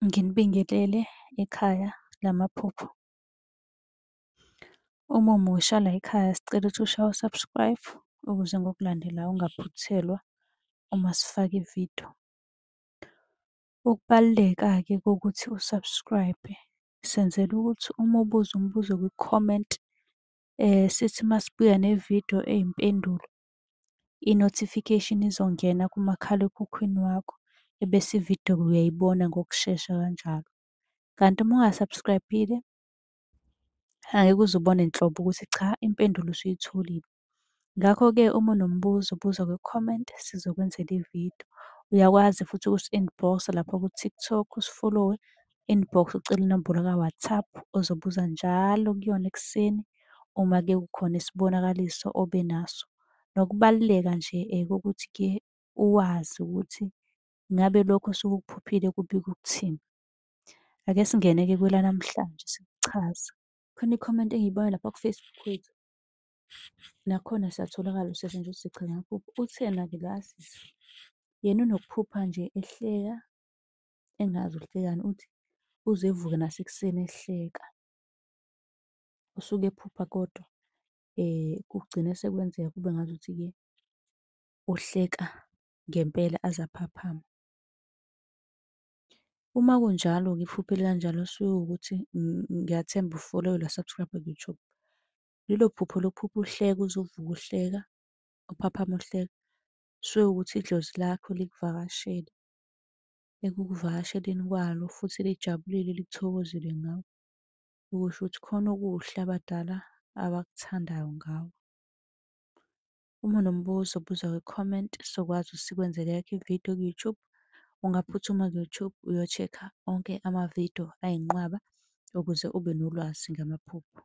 Nginibingelele ekhaya lamaphupho. Uma umusha la ekhaya sicela ukuthi ushaye u-subscribe ukuze ngokulandelayo ungaphuthelwa uma sifaka ividiyo. Ukubaluleka-ke kokuthi u-subscribe senzela ukuthi uma ubuza umbuzo kwi-comment sithi masibuya nevidiyo eyimpendulo, i-notification izongena kumakhalekhukhwini wakho ebese ividiyo uyayibona ngokushesha kanjalo. Kanti uma unga-subscribe-ile angeke uze ubone nhlobo ukuthi cha, impendulo usuyitholile. Ngakho-ke uma unombuzo buza kwi-comment sizokwenzela ividiyo. Uyakwazi futhi ukusi-inbox-a lapha ku-TikTok usi-follow-we, inbox ucele inombolo ka-WhatsApp ozobuza njalo kuyona ekuseni uma-ke kukhona isibonakaliso obenaso. Nokubaluleka nje kokuthi-ke uwazi ukuthi ngabe lokho osuke ukuphuphile kubika ukuthini. Ake singene-ke kwelanamhlanje sikuchaza. Khona i-comment engiyibona lapha ku-Facebook wethu. Nakhona siyatholakala usearch nje uthi Sichaza amaphupho. Uthena-ke la sisi, yena unokuphupha nje ehleka, engazi uhlekani. Uthi uze evuke nasekuseni ehleka. Usuke ephupha kodwa kugcine sekwenzeka kube ngazuthi-ke uhleka ngempela aze aphaphame. Uma kunjalo-ke iphupho elikanjalo suke kuwukuthi ngiyathemba u-follow-we la-subscribe ku-YouTube. Lelo phupho lokuphupha uhleka uze uvuke uhleka, uphaphame uhleka, suke kuwukuthi idlozi lakho likuvakashele. Ekukuvakasheleni kwalo futhi lijabulile lithokozile ngawe. Okusho ukuthi khona okuhle abadala abakuthandayo ngawe. Uma unombuzo buza kwi-comment sizokwazi ukuthi sikwenzele eyakho ividiyo ku-YouTube. Ungaphuthuma ku-YouTube uyo-check-a onke amavidiyo ayinqwaba ukuze ube nolwazi ngamaphupho.